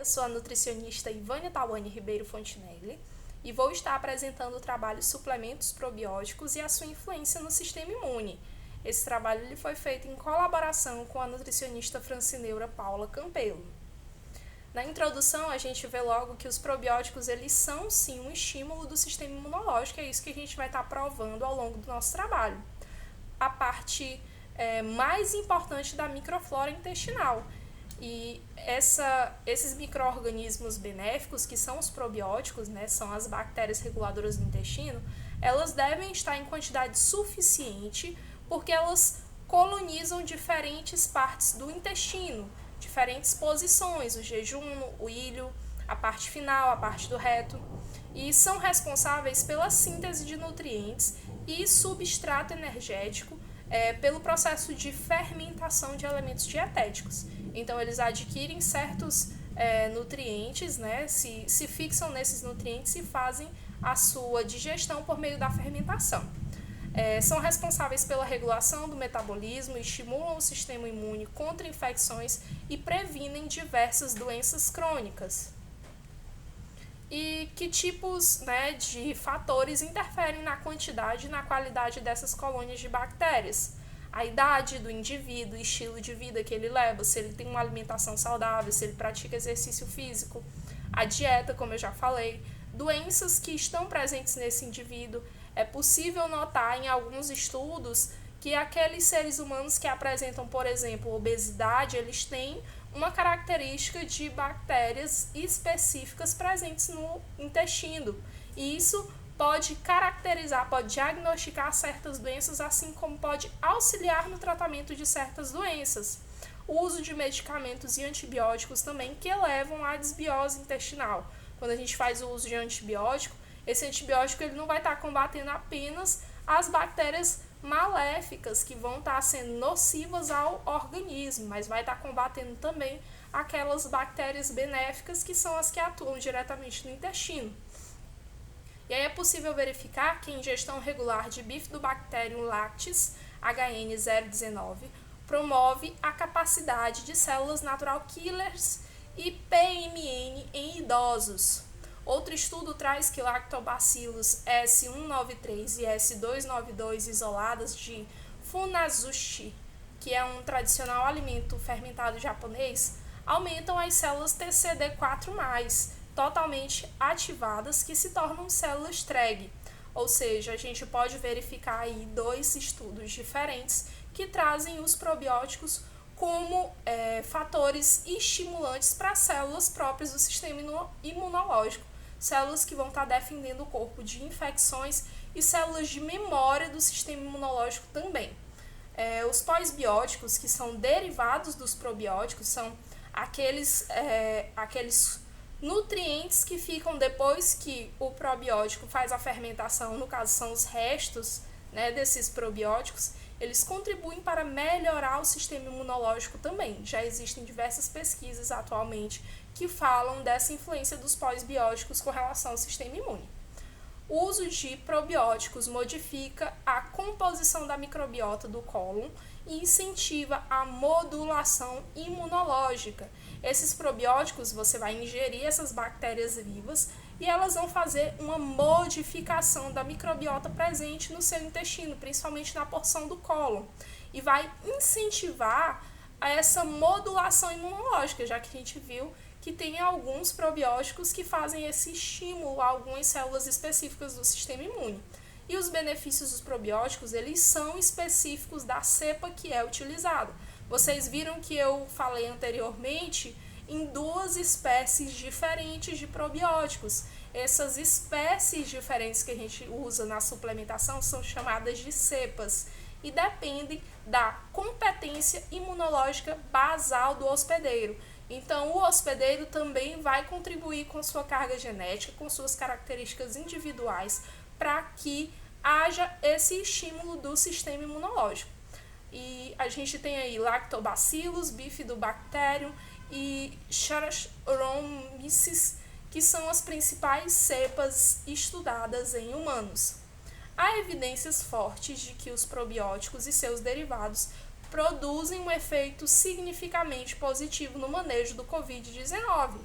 Eu sou a nutricionista Ivânia Tawane Ribeiro Fontinelli e vou estar apresentando o trabalho Suplementos Probióticos e a sua influência no sistema imune. Esse trabalho ele foi feito em colaboração com a nutricionista francineura Paula Campelo. Na introdução, a gente vê logo que os probióticos eles são sim um estímulo do sistema imunológico, é isso que a gente vai estar provando ao longo do nosso trabalho. A parte mais importante da microflora intestinal. E esses micro-organismos benéficos, que são os probióticos, né, são as bactérias reguladoras do intestino, elas devem estar em quantidade suficiente porque elas colonizam diferentes partes do intestino, diferentes posições, o jejum, o ilho, a parte final, a parte do reto, e são responsáveis pela síntese de nutrientes e substrato energético pelo processo de fermentação de elementos dietéticos. Então, eles adquirem certos nutrientes, né, se fixam nesses nutrientes e fazem a sua digestão por meio da fermentação. São responsáveis pela regulação do metabolismo, estimulam o sistema imune contra infecções e previnem diversas doenças crônicas. E que tipos, né, de fatores interferem na quantidade e na qualidade dessas colônias de bactérias? A idade do indivíduo, o estilo de vida que ele leva, se ele tem uma alimentação saudável, se ele pratica exercício físico, a dieta, como eu já falei, doenças que estão presentes nesse indivíduo. É possível notar em alguns estudos que aqueles seres humanos que apresentam, por exemplo, obesidade, eles têm uma característica de bactérias específicas presentes no intestino. E isso pode caracterizar, pode diagnosticar certas doenças, assim como pode auxiliar no tratamento de certas doenças. O uso de medicamentos e antibióticos também que levam à desbiose intestinal. Quando a gente faz o uso de antibiótico, esse antibiótico ele não vai estar combatendo apenas as bactérias maléficas que vão estar sendo nocivas ao organismo, mas vai estar combatendo também aquelas bactérias benéficas que são as que atuam diretamente no intestino. E aí é possível verificar que a ingestão regular de Bifidobacterium lactis HN019 promove a capacidade de células natural killers e PMN em idosos. Outro estudo traz que lactobacillus S193 e S292 isoladas de Funazushi, que é um tradicional alimento fermentado japonês, aumentam as células TCD4+, totalmente ativadas, que se tornam células TREG. Ou seja, a gente pode verificar aí dois estudos diferentes que trazem os probióticos como fatores estimulantes para células próprias do sistema imunológico, células que vão estar defendendo o corpo de infecções e células de memória do sistema imunológico também. Os pós-bióticos, que são derivados dos probióticos, são aqueles nutrientes que ficam depois que o probiótico faz a fermentação, no caso são os restos, né, desses probióticos. Eles contribuem para melhorar o sistema imunológico também. Já existem diversas pesquisas atualmente que falam dessa influência dos pós-bióticos com relação ao sistema imune. O uso de probióticos modifica a composição da microbiota do cólon e incentiva a modulação imunológica. Esses probióticos, você vai ingerir essas bactérias vivas e elas vão fazer uma modificação da microbiota presente no seu intestino, principalmente na porção do cólon, e vai incentivar essa modulação imunológica, já que a gente viu que tem alguns probióticos que fazem esse estímulo a algumas células específicas do sistema imune. E os benefícios dos probióticos, eles são específicos da cepa que é utilizada. Vocês viram que eu falei anteriormente em duas espécies diferentes de probióticos. Essas espécies diferentes que a gente usa na suplementação são chamadas de cepas e dependem da competência imunológica basal do hospedeiro. Então, o hospedeiro também vai contribuir com sua carga genética, com suas características individuais, para que haja esse estímulo do sistema imunológico. E a gente tem aí Lactobacillus, Bifidobacterium e Saccharomyces, que são as principais cepas estudadas em humanos. Há evidências fortes de que os probióticos e seus derivados produzem um efeito significativamente positivo no manejo do Covid-19.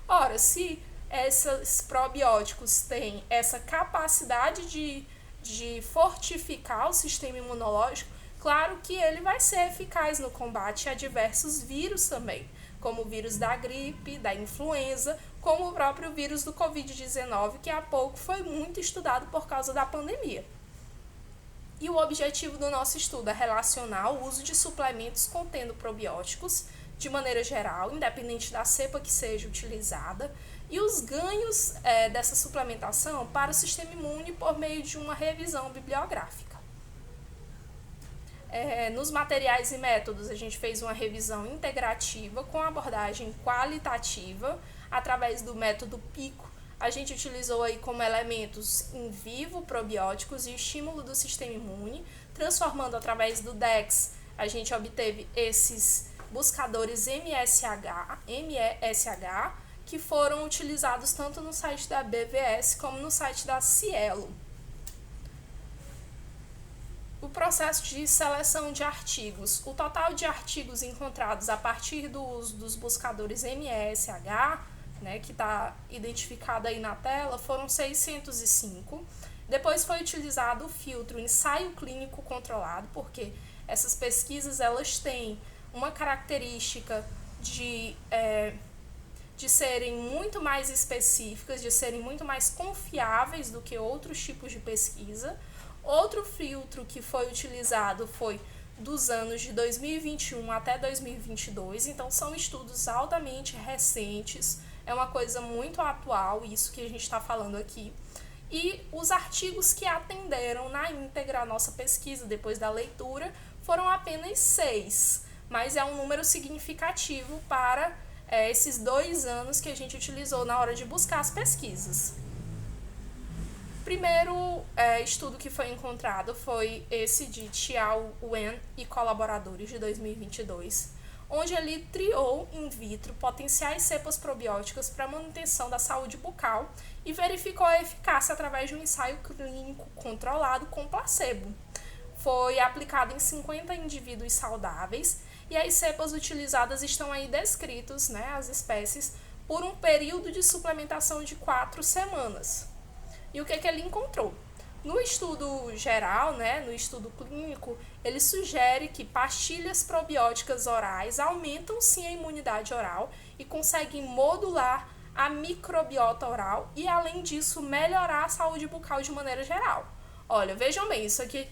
Ora, se esses probióticos têm essa capacidade de fortificar o sistema imunológico, claro que ele vai ser eficaz no combate a diversos vírus também, como o vírus da gripe, da influenza, como o próprio vírus do Covid-19, que há pouco foi muito estudado por causa da pandemia. E o objetivo do nosso estudo é relacionar o uso de suplementos contendo probióticos, de maneira geral, independente da cepa que seja utilizada, e os ganhos dessa suplementação para o sistema imune por meio de uma revisão bibliográfica. Nos materiais e métodos, a gente fez uma revisão integrativa com abordagem qualitativa através do método PICO. A gente utilizou aí como elementos in vivo probióticos e estímulo do sistema imune, transformando através do DEX, a gente obteve esses buscadores MESH, que foram utilizados tanto no site da BVS como no site da Cielo. O processo de seleção de artigos. O total de artigos encontrados a partir do uso dos buscadores MESH, que está identificado aí na tela, foram 605. Depois foi utilizado o filtro ensaio clínico controlado, porque essas pesquisas elas têm uma característica de serem muito mais específicas, de serem muito mais confiáveis do que outros tipos de pesquisa. Outro filtro que foi utilizado foi dos anos de 2021 até 2022, então são estudos altamente recentes, é uma coisa muito atual, isso que a gente está falando aqui. E os artigos que atenderam na íntegra a nossa pesquisa depois da leitura foram apenas 6, mas é um número significativo para esses 2 anos que a gente utilizou na hora de buscar as pesquisas. O primeiro estudo que foi encontrado foi esse de Xiao Wen e colaboradores de 2022, onde ele triou in vitro potenciais cepas probióticas para manutenção da saúde bucal e verificou a eficácia através de um ensaio clínico controlado com placebo. Foi aplicado em 50 indivíduos saudáveis e as cepas utilizadas estão aí descritos, as espécies, por um período de suplementação de 4 semanas. E o que ele encontrou? No estudo geral, no estudo clínico, ele sugere que pastilhas probióticas orais aumentam sim a imunidade oral e conseguem modular a microbiota oral e, além disso, melhorar a saúde bucal de maneira geral. Olha, vejam bem, isso aqui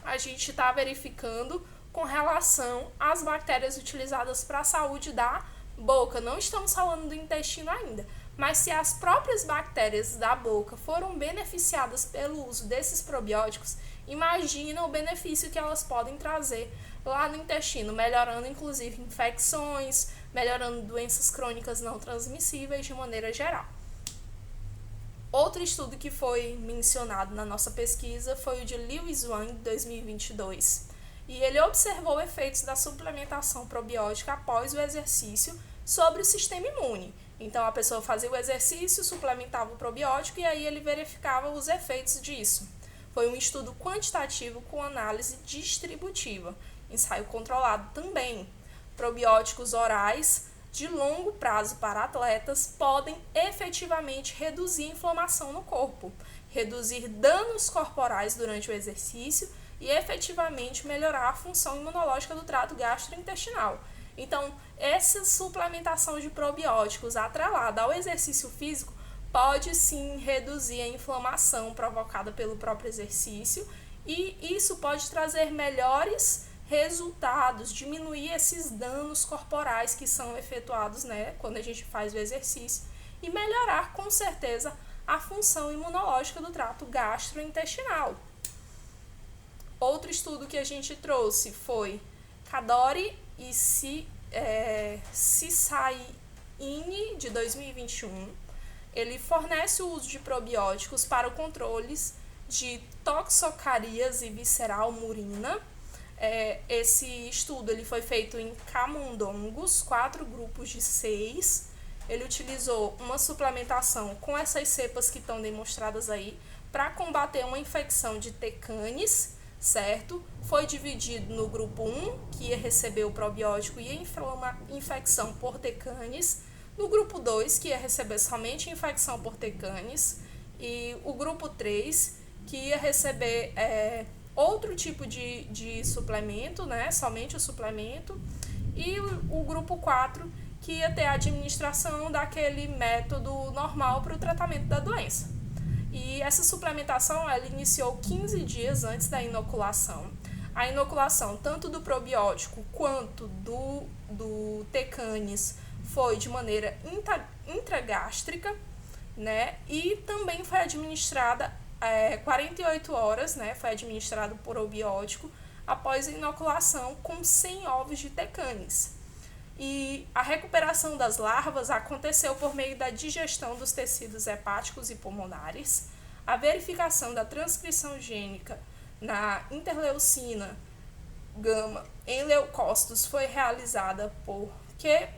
a gente está verificando com relação às bactérias utilizadas para a saúde da boca. Não estamos falando do intestino ainda. Mas se as próprias bactérias da boca foram beneficiadas pelo uso desses probióticos, imagina o benefício que elas podem trazer lá no intestino, melhorando inclusive infecções, melhorando doenças crônicas não transmissíveis de maneira geral. Outro estudo que foi mencionado na nossa pesquisa foi o de Lewis Wang, de 2022. E ele observou efeitos da suplementação probiótica após o exercício sobre o sistema imune. Então, a pessoa fazia o exercício, suplementava o probiótico e aí ele verificava os efeitos disso. Foi um estudo quantitativo com análise distributiva, ensaio controlado também. Probióticos orais de longo prazo para atletas podem efetivamente reduzir a inflamação no corpo, reduzir danos corporais durante o exercício e efetivamente melhorar a função imunológica do trato gastrointestinal. Então, essa suplementação de probióticos atrelada ao exercício físico pode sim reduzir a inflamação provocada pelo próprio exercício e isso pode trazer melhores resultados, diminuir esses danos corporais que são efetuados quando a gente faz o exercício e melhorar com certeza a função imunológica do trato gastrointestinal. Outro estudo que a gente trouxe foi Kadori e Cisaini, de 2021. Ele fornece o uso de probióticos para o controle de toxocarias e visceral murina. Esse estudo ele foi feito em camundongos, 4 grupos de 6. Ele utilizou uma suplementação com essas cepas que estão demonstradas aí para combater uma infecção de T. canis, certo? Foi dividido no grupo 1, que ia receber o probiótico e ia infecção por T. canis, No grupo 2, que ia receber somente infecção por T-canis, e o grupo 3, que ia receber outro tipo de suplemento, né, somente o suplemento, e o grupo 4, que ia ter a administração daquele método normal para o tratamento da doença. E essa suplementação ela iniciou 15 dias antes da inoculação. A inoculação tanto do probiótico quanto do T-canis foi de maneira intragástrica, né? E também foi administrada 48 horas, né? Foi administrado por probiótico após a inoculação com 100 ovos de T-canis. E a recuperação das larvas aconteceu por meio da digestão dos tecidos hepáticos e pulmonares, a verificação da transcrição gênica na interleucina gama em leucócitos foi realizada por qPCR.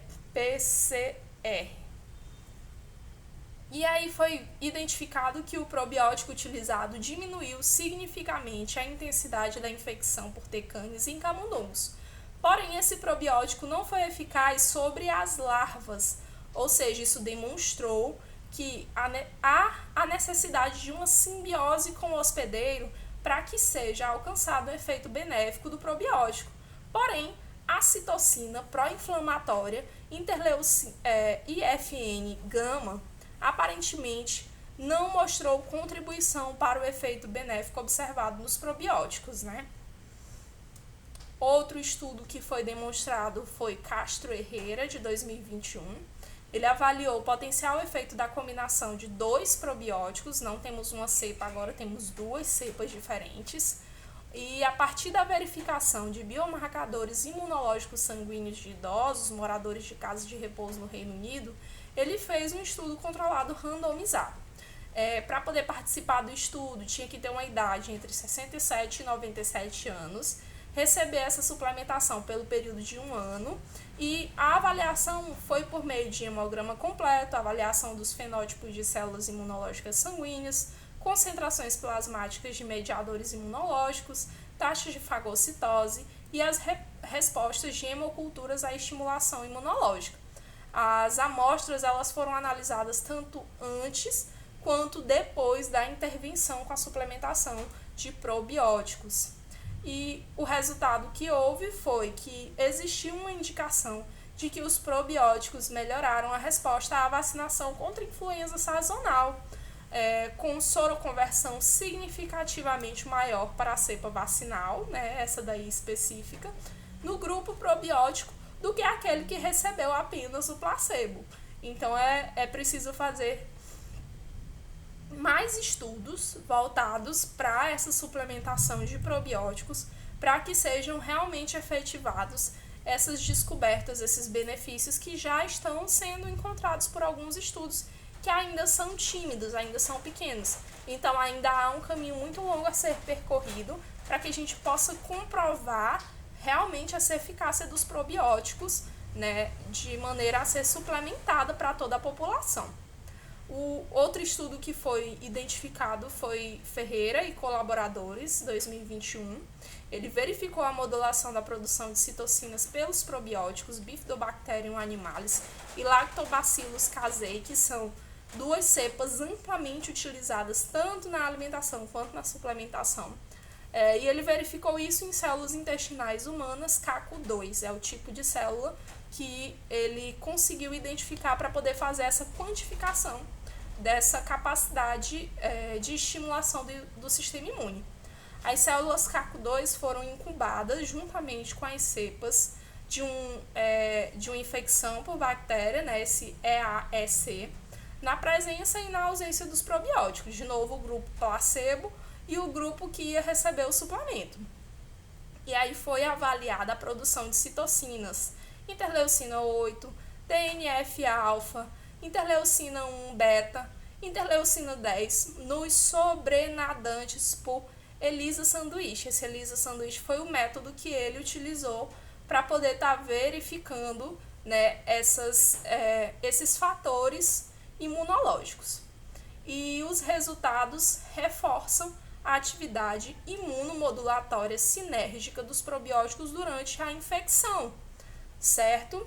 E aí foi identificado que o probiótico utilizado diminuiu significativamente a intensidade da infecção por T-canis em camundongos. Porém, esse probiótico não foi eficaz sobre as larvas, ou seja, isso demonstrou que há a necessidade de uma simbiose com o hospedeiro para que seja alcançado o efeito benéfico do probiótico. Porém, a citocina pró-inflamatória IFN-gama aparentemente não mostrou contribuição para o efeito benéfico observado nos probióticos, né? Outro estudo que foi demonstrado foi Castro Herrera, de 2021. Ele avaliou o potencial efeito da combinação de 2 probióticos, não temos uma cepa agora, temos 2 cepas diferentes. E a partir da verificação de biomarcadores imunológicos sanguíneos de idosos, moradores de casas de repouso no Reino Unido, ele fez um estudo controlado randomizado. Para poder participar do estudo, tinha que ter uma idade entre 67 e 97 anos, receber essa suplementação pelo período de 1 ano, e a avaliação foi por meio de hemograma completo, avaliação dos fenótipos de células imunológicas sanguíneas, concentrações plasmáticas de mediadores imunológicos, taxas de fagocitose e as respostas de hemoculturas à estimulação imunológica. As amostras elas foram analisadas tanto antes quanto depois da intervenção com a suplementação de probióticos. E o resultado que houve foi que existiu uma indicação de que os probióticos melhoraram a resposta à vacinação contra a influenza sazonal, com soroconversão significativamente maior para a cepa vacinal, né, essa daí específica, no grupo probiótico do que aquele que recebeu apenas o placebo. Então é preciso fazer mais estudos voltados para essa suplementação de probióticos para que sejam realmente efetivados essas descobertas, esses benefícios que já estão sendo encontrados por alguns estudos que ainda são tímidos, ainda são pequenos. Então ainda há um caminho muito longo a ser percorrido para que a gente possa comprovar realmente essa eficácia dos probióticos, né, de maneira a ser suplementada para toda a população. O outro estudo que foi identificado foi Ferreira e colaboradores, 2021. Ele verificou a modulação da produção de citocinas pelos probióticos Bifidobacterium animalis e Lactobacillus casei, que são 2 cepas amplamente utilizadas tanto na alimentação quanto na suplementação. E ele verificou isso em células intestinais humanas CACO2, é o tipo de célula que ele conseguiu identificar para poder fazer essa quantificação dessa capacidade de estimulação do sistema imune. As células CACO2 foram incubadas juntamente com as cepas de uma infecção por bactéria, né, esse EAEC, na presença e na ausência dos probióticos. De novo, o grupo placebo e o grupo que ia receber o suplemento. E aí foi avaliada a produção de citocinas, interleucina 8, TNF-alfa, interleucina 1 beta, interleucina 10, nos sobrenadantes por ELISA sanduíche. Esse ELISA sanduíche foi o método que ele utilizou para poder estar verificando, né, esses fatores imunológicos. E os resultados reforçam a atividade imunomodulatória sinérgica dos probióticos durante a infecção, certo?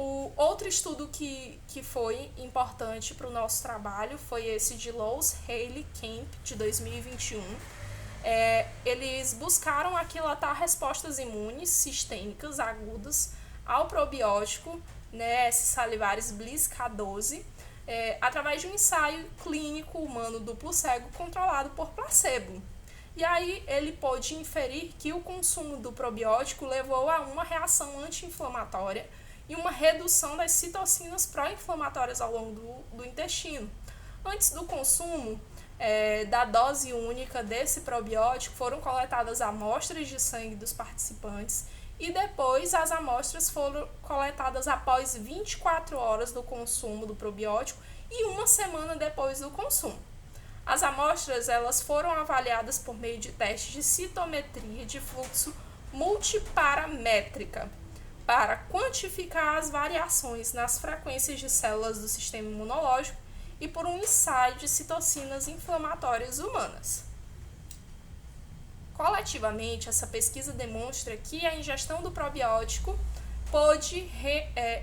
O outro estudo que foi importante para o nosso trabalho foi esse de Lowe's, Haley, Kemp, de 2021. Eles buscaram aquilatar respostas imunes sistêmicas agudas ao probiótico, né, S. salivaris Bliss K12, através de um ensaio clínico humano duplo cego controlado por placebo. E aí ele pôde inferir que o consumo do probiótico levou a uma reação anti-inflamatória e uma redução das citocinas pró-inflamatórias ao longo do intestino. Antes do consumo da dose única desse probiótico, foram coletadas amostras de sangue dos participantes e depois as amostras foram coletadas após 24 horas do consumo do probiótico e uma semana depois do consumo. As amostras elas foram avaliadas por meio de testes de citometria de fluxo multiparamétrica para quantificar as variações nas frequências de células do sistema imunológico e por um ensaio de citocinas inflamatórias humanas. Coletivamente, essa pesquisa demonstra que a ingestão do probiótico pode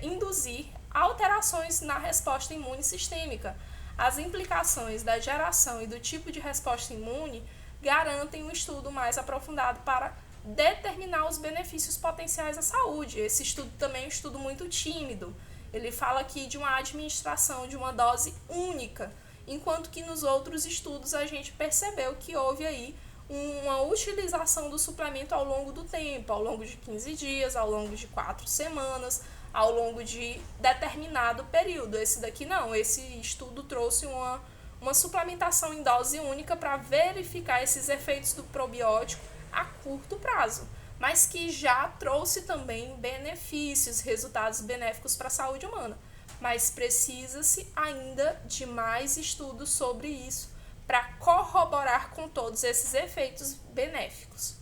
induzir alterações na resposta imune sistêmica. As implicações da geração e do tipo de resposta imune garantem um estudo mais aprofundado para determinar os benefícios potenciais à saúde. Esse estudo também é um estudo muito tímido. Ele fala aqui de uma administração de uma dose única, enquanto que nos outros estudos a gente percebeu que houve aí uma utilização do suplemento ao longo do tempo, ao longo de 15 dias, ao longo de 4 semanas, ao longo de determinado período. Esse daqui não, esse estudo trouxe uma suplementação em dose única para verificar esses efeitos do probiótico a curto prazo, mas que já trouxe também benefícios, resultados benéficos para a saúde humana. Mas precisa-se ainda de mais estudos sobre isso para corroborar com todos esses efeitos benéficos.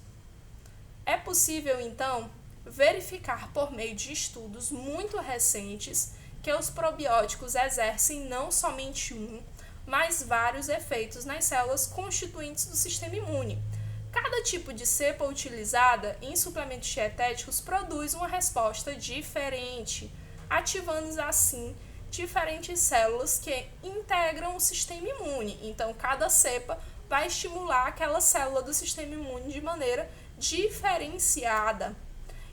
É possível, então, verificar por meio de estudos muito recentes que os probióticos exercem não somente mas vários efeitos nas células constituintes do sistema imune. Cada tipo de cepa utilizada em suplementos dietéticos produz uma resposta diferente, ativando assim diferentes células que integram o sistema imune. Então, cada cepa vai estimular aquela célula do sistema imune de maneira diferenciada.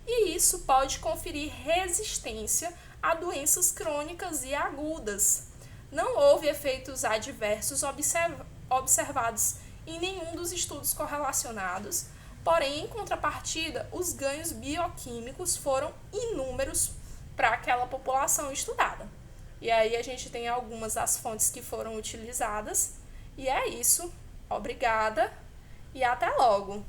E isso pode conferir resistência a doenças crônicas e agudas. Não houve efeitos adversos observados em nenhum dos estudos correlacionados, porém, em contrapartida, os ganhos bioquímicos foram inúmeros para aquela população estudada. E aí a gente tem algumas das fontes que foram utilizadas, e é isso. Obrigada e até logo!